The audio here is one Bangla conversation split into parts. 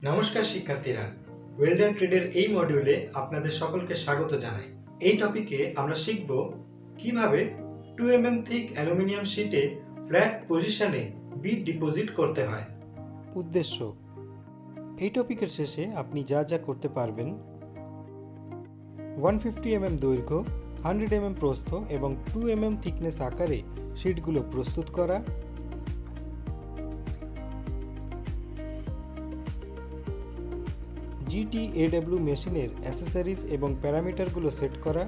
নমস্কার শিক্ষার্থীরা, ওয়েল্ডার ট্রেডের এই মডিউলে আপনাদের সকলকে স্বাগত জানাই। এই টপিকে আমরা শিখব কিভাবে 2 mm থিক অ্যালুমিনিয়াম শীটে ফ্ল্যাট পজিশনে বিড ডিপোজিট করতে হয়। উদ্দেশ্য, এই টপিকের শেষে আপনি যা যা করতে পারবেন: 150 mm দৈর্ঘ্য, 100 mm প্রস্থ এবং 2 mm থিকনেস আকারে শীটগুলো প্রস্তুত করা, GTAW মেশিনের অ্যাসেসরিজ এবং প্যারামিটারগুলো সেট করা,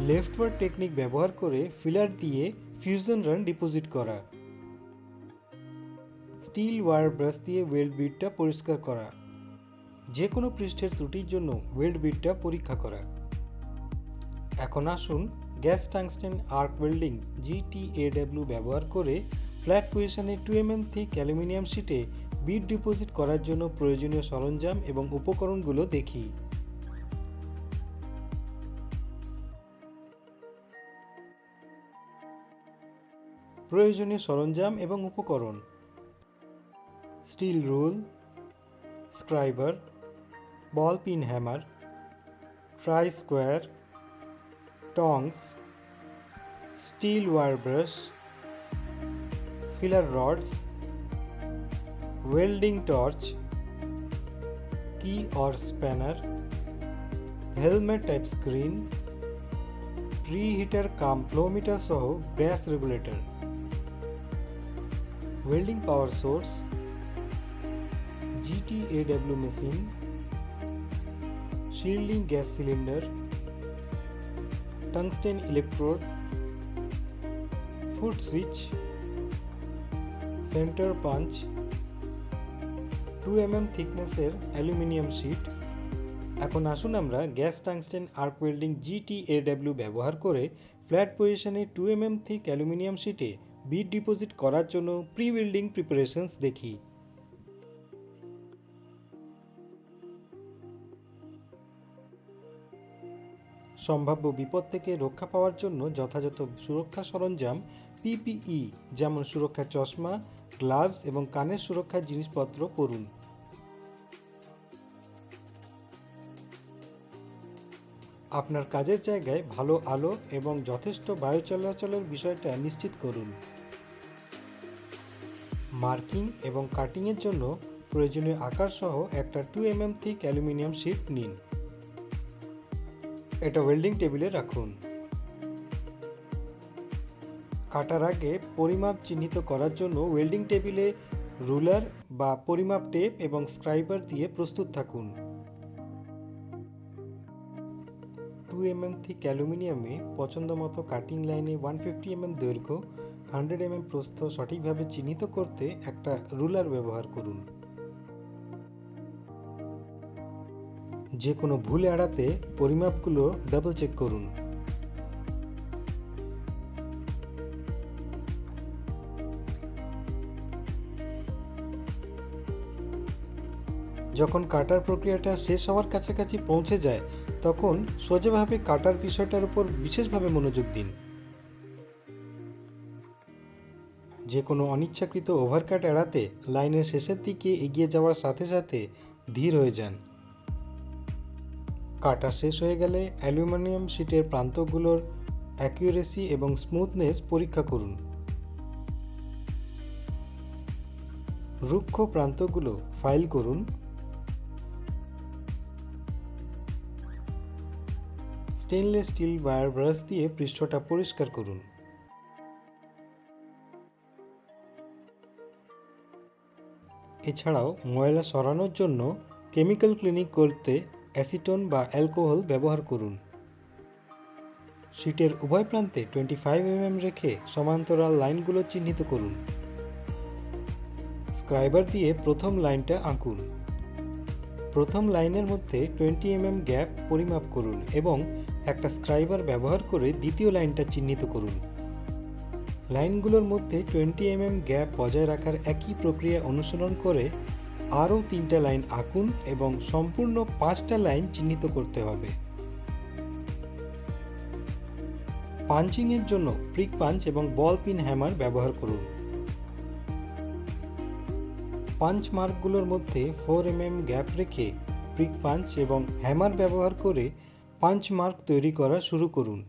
লেফটওয়ার্ড টেকনিক ব্যবহার করে ফিলার দিয়ে ফিউশন রান ডিপোজিট করা, স্টিল ওয়্যার ব্রাশ দিয়ে ওয়েল্ড বিডটা পরিষ্কার করা, যে কোনো পৃষ্ঠের ত্রুটির জন্য ওয়েল্ড বিডটা পরীক্ষা করা। এখন আসুন gas tungsten arc welding GTAW ব্যবহার করে ফ্ল্যাট পজিশনে 2 mm থিক অ্যালুমিনিয়াম শীটে বিড ডিপোজিট করার জন্য প্রয়োজনীয় সরঞ্জাম এবং উপকরণগুলো দেখি। প্রয়োজনীয় সরঞ্জাম এবং উপকরণ: steel rule, scriber, ball pin hammer, try square, tongs, steel wire brush, filler rods, welding torch, key or spanner, helmet type screen, preheater cum flowmeter সহ gas regulator, welding power source, GTAW machine, shielding gas cylinder, tungsten electrode, foot switch, centre punch, 2 mm থিকনেসের অ্যালুমিনিয়াম শীট। এখন আসুন আমরা gas tungsten arc welding GTAW ব্যবহার করে ফ্ল্যাট পজিশনে 2 mm থিক অ্যালুমিনিয়াম শীটে বিড ডিপোজিট করার জন্য প্রি ওয়েল্ডিং প্রিপারেশনস দেখি। সম্ভাব্য বিপদ থেকে রক্ষা পাওয়ার জন্য যথাযথ সুরক্ষা সরঞ্জাম PPE যেমন সুরক্ষা চশমা, গ্লাভস এবং কানের সুরক্ষার জিনিসপত্র পরুন। আপনার কাজের জায়গায় ভালো আলো এবং যথেষ্ট বায়ু চলাচলের বিষয়টা নিশ্চিত করুন। মার্কিং এবং কাটিংয়ের জন্য প্রয়োজনীয় আকার সহ একটা 2 mm থিক অ্যালুমিনিয়াম শীট নিন। এটা ওয়েল্ডিং টেবিলে রাখুন। কাটার আগে পরিমাপ চিহ্নিত করার জন্য ওয়েল্ডিং টেবিলে রুলার বা পরিমাপ টেপ এবং স্ক্রাইবার দিয়ে প্রস্তুত থাকুন। 2 mm থিক অ্যালুমিনিয়ামে পছন্দমতো কাটিং লাইনে 150 mm দৈর্ঘ্য, 100 mm প্রস্থ সঠিকভাবে চিহ্নিত করতে একটা রুলার ব্যবহার করুন। যে কোনো ভুল এড়াতে পরিমাপগুলো ডাবল চেক করুন। যখন কাটার প্রক্রিয়াটা শেষ হওয়ার কাছাকাছি পৌঁছে যায় তখন সোজাভাবে কাটার বিষয়টার উপর বিশেষভাবে মনোযোগ দিন। যে কোনো অনিচ্ছাকৃত ওভারকাট এড়াতে লাইনের শেষের দিকে এগিয়ে যাওয়ার সাথে সাথে ধীর হয়ে যান। কাটা শেষ হয়ে গেলে অ্যালুমিনিয়াম শীটের প্রান্তগুলোর অ্যাকিউরেসি এবং স্মুথনেস পরীক্ষা করুন। রুক্ষ প্রান্তগুলো ফাইল করুন। স্টেনলেস স্টিল ওয়্যার ব্রাশ দিয়ে পৃষ্ঠটা পরিষ্কার করুন। এছাড়াও ময়লা সরানোর জন্য কেমিক্যাল ক্লিনিং করতে অ্যাসিটোন বা অ্যালকোহল ব্যবহার করুন। শীটের উভয় প্রান্তে 25 mm রেখে সমান্তরাল লাইনগুলো চিহ্নিত করুন। স্ক্রাইবার দিয়ে প্রথম লাইনটা আঁকুন। প্রথম লাইনের মধ্যে 20 mm গ্যাপ পরিমাপ করুন এবং একটা স্ক্রাইবার ব্যবহার করে দ্বিতীয় লাইনটা চিহ্নিত করুন। লাইনগুলোর মধ্যে 20 mm গ্যাপ বজায় রাখার একই প্রক্রিয়া অনুসরণ করে আরও 3টা লাইন আঁকুন এবং সম্পূর্ণ 5টা লাইন চিহ্নিত করতে হবে। পাঞ্চিংয়ের জন্য প্রিক পাঞ্চ এবং বল পিন হ্যামার ব্যবহার করুন। পাঞ্চ মার্কগুলোর মধ্যে 4 mm গ্যাপ রেখে প্রিক পাঞ্চ এবং হ্যামার ব্যবহার করে পাঞ্চ মার্ক তৈরি করা শুরু করুন।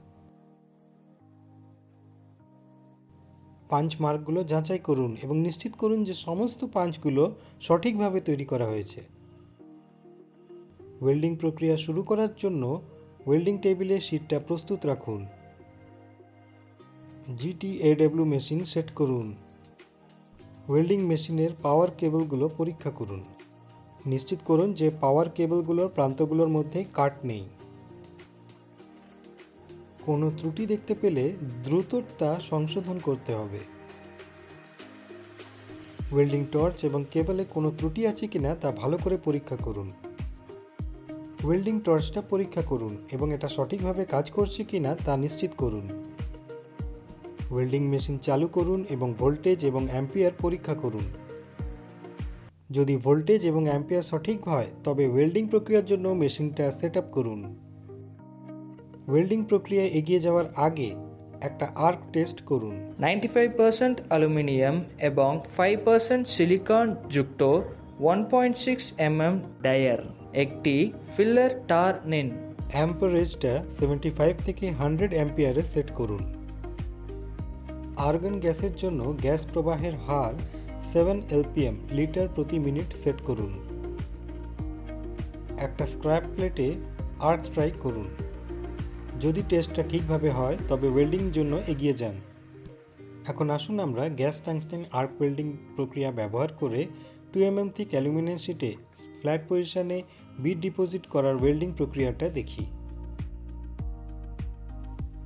পাঞ্চ মার্কগুলো যাচাই করুন এবং নিশ্চিত করুন যে সমস্ত পাঞ্চগুলো সঠিকভাবে তৈরি করা হয়েছে। ওয়েল্ডিং প্রক্রিয়া শুরু করার জন্য ওয়েল্ডিং টেবিলে শীটটা প্রস্তুত রাখুন। GTAW মেশিন সেট করুন। ওয়েল্ডিং মেশিনের পাওয়ার কেবলগুলো পরীক্ষা করুন। নিশ্চিত করুন যে পাওয়ার কেবলগুলোর প্রান্তগুলোর মধ্যে কাট নেই। কোনো ত্রুটি দেখতে পেলে দ্রুত তা সংশোধন করতে হবে। ওয়েল্ডিং টর্চ এবং কেবলে কোনো ত্রুটি আছে কিনা তা ভালো করে পরীক্ষা করুন। ওয়েল্ডিং টর্চটা পরীক্ষা করুন এবং এটা সঠিকভাবে কাজ করছে কিনা তা নিশ্চিত করুন। ওয়েল্ডিং মেশিন চালু করুন এবং ভোল্টেজ এবং অ্যাম্পিয়ার পরীক্ষা করুন। যদি ভোল্টেজ এবং অ্যাম্পিয়ার সঠিক হয় তবে ওয়েল্ডিং প্রক্রিয়ার জন্য মেশিনটা সেট আপ করুন। ওয়েল্ডিং প্রক্রিয়ায় এগিয়ে যাওয়ার আগে একটা আর্ক টেস্ট করুন। 95% অ্যালুমিনিয়াম এবং 5% সিলিকন যুক্ত 1.6 mm ডায়ার একটি ফিলার তার নিন। অ্যাম্পারেজটা 75 থেকে 100 অ্যাম্পিয়ারে সেট করুন। আর্গন গ্যাসের জন্য গ্যাস প্রবাহের হার 7 LPM লিটার প্রতি মিনিট সেট করুন। একটা স্ক্র্যাপ প্লেটে আর্ক স্ট্রাইক করুন। যদি টেস্টটা ঠিকভাবে হয় তবে ওয়েল্ডিং জন্য এগিয়ে যান। এখন আসুন আমরা গ্যাস টাংস্টেন আর্ক ওয়েল্ডিং প্রক্রিয়া ব্যবহার করে 2 mm থিক অ্যালুমিনিয়াম শিটে ফ্ল্যাট পজিশনে বিড ডিপোজিট করার ওয়েল্ডিং প্রক্রিয়াটা দেখি।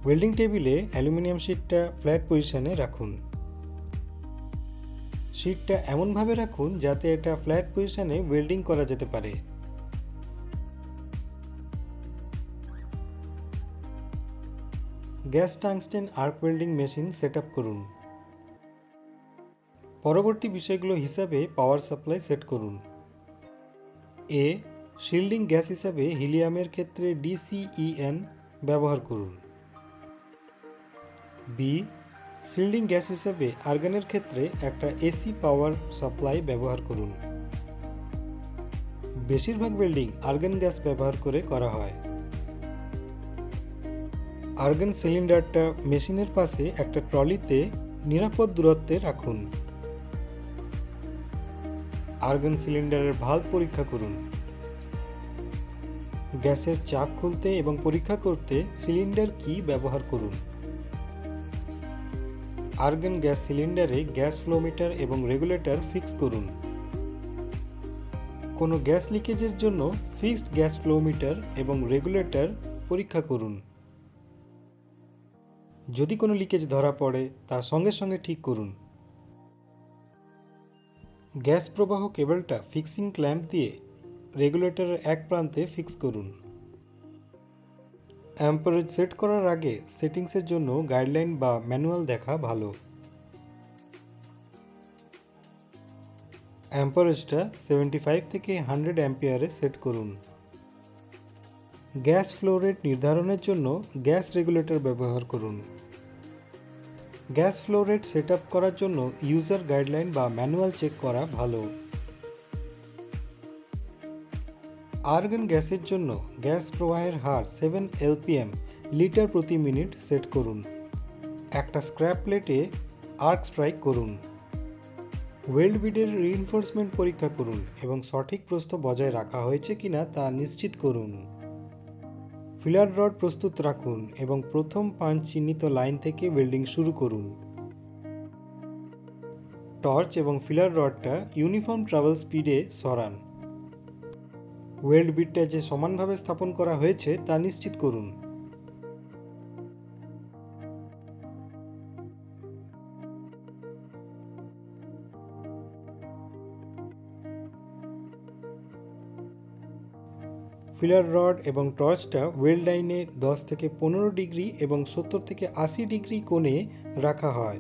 ওয়েল্ডিং টেবিলে অ্যালুমিনিয়াম শিটটা ফ্ল্যাট পজিশনে রাখুন। শিটটা এমনভাবে রাখুন যাতে এটা ফ্ল্যাট পজিশনে ওয়েল্ডিং করা যেতে পারে। Gas tungsten arc welding machine set up করুন। পরবর্তী বিষয়গুলো হিসাবে পাওয়ার সাপ্লাই সেট করুন। এ শিল্ডিং গ্যাস হিসাবে হিলিয়ামের ক্ষেত্রে DCEN ব্যবহার করুন। বি শিল্ডিং গ্যাস হিসাবে আর্গনের ক্ষেত্রে একটা AC পাওয়ার সাপ্লাই ব্যবহার করুন। বেশিরভাগ ওয়েল্ডিং আর্গন গ্যাস ব্যবহার করে করা হয়। আর্গন সিলিন্ডারটা মেশিনের পাশে একটা ট্রলিতে নিরাপদ দূরত্বে রাখুন। আর্গন সিলিন্ডারের ভালভ পরীক্ষা করুন। গ্যাসের চাপ খুলতে এবং পরীক্ষা করতে সিলিন্ডার কি ব্যবহার করুন। আর্গন গ্যাস সিলিন্ডারে গ্যাস ফ্লো মিটার এবং রেগুলেটর ফিক্স করুন। কোনো গ্যাস লিকেজের জন্য ফিক্সড গ্যাস ফ্লো মিটার এবং রেগুলেটর পরীক্ষা করুন। যদি কোনো লিকেজ ধরা পড়ে তা সঙ্গে সঙ্গে ঠিক করুন। গ্যাস প্রবাহ কেবলটা ফিক্সিং ক্ল্যাম্প দিয়ে রেগুলেটরের এক প্রান্তে ফিক্স করুন। অ্যাম্পারেজ সেট করার আগে সেটিংসের জন্য গাইডলাইন বা ম্যানুয়াল দেখা ভালো। অ্যাম্পারেজটা 75 থেকে 100 অ্যাম্পিয়ারে সেট করুন। গ্যাস ফ্লো রেট নির্ধারণের জন্য গ্যাস রেগুলেটর ব্যবহার করুন। Gas flow rate set up করার জন্য ইউজার গাইডলাইন বা ম্যানুয়াল চেক করা ভালো। আর্গন গ্যাসের জন্য গ্যাস প্রবাহের হার 7 LPM লিটার প্রতি মিনিট সেট করুন। একটা স্ক্র্যাপ প্লেটে আর্ক স্ট্রাইক করুন। ওয়েল্ড বিডের রিইনফোর্সমেন্ট পরীক্ষা করুন এবং সঠিক প্রস্থ বজায় রাখা হয়েছে কিনা তা নিশ্চিত করুন। ফিলার রড প্রস্তুত রাখুন এবং প্রথম পাঞ্চ চিহ্নিত লাইন থেকে ওয়েল্ডিং শুরু করুন। টর্চ এবং ফিলার রডটা ইউনিফর্ম ট্রাভেল স্পিডে সরান। ওয়েল্ড বিটটা যে সমানভাবে স্থাপন করা হয়েছে তা নিশ্চিত করুন। ফিলার রড এবং টর্চটা ওয়েল্ড লাইনে 10 থেকে 15 ডিগ্রি এবং 70 থেকে 80 ডিগ্রি কোণে রাখা হয়।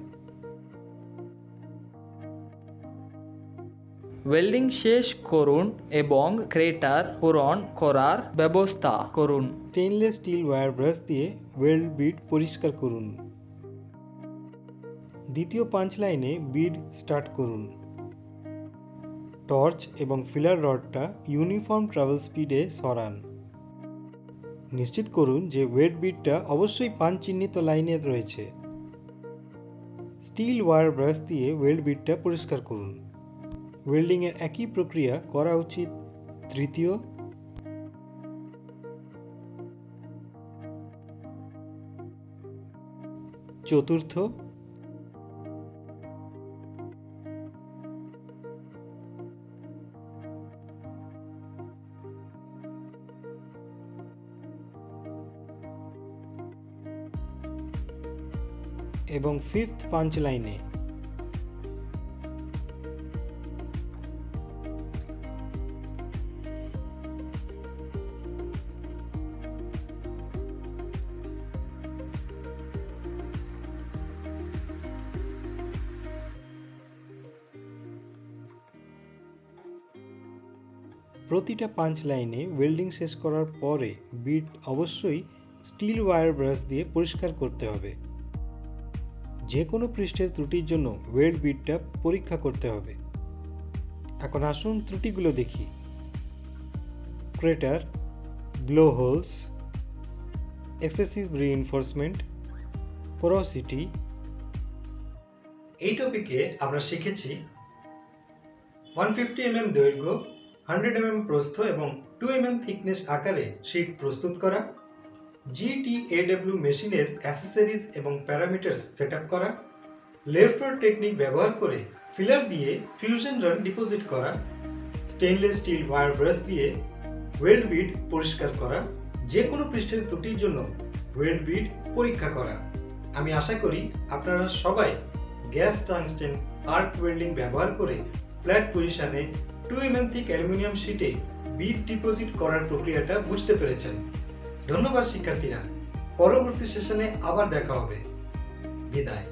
ওয়েল্ডিং শেষ করুন এবং ক্রেটার পূরণ করার ব্যবস্থা করুন। স্টেইনলেস স্টিল ওয়্যার ব্রাশ দিয়ে ওয়েল্ড বিড পরিষ্কার করুন। দ্বিতীয় পাঞ্চ লাইনে বিড স্টার্ট করুন। টর্চ এবং ফিলার রডটা ইউনিফর্ম ট্রাভেল স্পিডে সরান। নিশ্চিত করুন যে ওয়েট বিটটা অবশ্যই পান চিহ্নিত লাইনে রয়েছে। স্টিল ওয়্যার ব্রাশ দিয়ে ওয়েল্ড বিটটা পরিষ্কার করুন। ওয়েল্ডিংয়ের একই প্রক্রিয়া করা উচিত তৃতীয়, চতুর্থ এবং ফিফথ পাঞ্চ লাইনে। প্রতিটা পাঞ্চ লাইনে ওয়েল্ডিং শেষ করার পরে বিট অবশ্যই স্টিল ওয়্যার ব্রাশ দিয়ে পরিষ্কার করতে হবে। যে কোনো পৃষ্ঠের ত্রুটির জন্য ওয়েল্ড বিটটা পরীক্ষা করতে হবে। এখন আসুন ত্রুটিগুলো দেখি। Crater, blow holes, excessive reinforcement, porosity. এই টপিকে আমরা শিখেছি 150 mm দৈর্ঘ্য, 100 mm প্রস্থ এবং 2 mm থিকনেস আকারে শীট প্রস্তুত করা, GTAW মেশিনের অ্যাসেসরিজ এবং প্যারামিটারস সেটআপ করা, লেফট রড টেকনিক ব্যবহার করে ফিলার দিয়ে ফিউশন রড ডিপোজিট করা, স্টেনলেস স্টিল ওয়্যার ব্রাশ দিয়ে ওয়েল্ড বিড পরিষ্কার করা, যে কোনো পৃষ্ঠের ত্রুটির জন্য ওয়েল্ড বিড পরীক্ষা করা। আমি আশা করি আপনারা সবাই গ্যাস টাংস্টেন আর্ক ওয়েল্ডিং ব্যবহার করে ফ্ল্যাট পজিশনে 2 mm থিক অ্যালুমিনিয়াম শীটে বিড ডিপোজিট করার প্রক্রিয়াটা বুঝতে পেরেছেন। ধন্যবাদ শিক্ষার্থীরা। পরবর্তী সেশনে আবার দেখা হবে। বিদায়।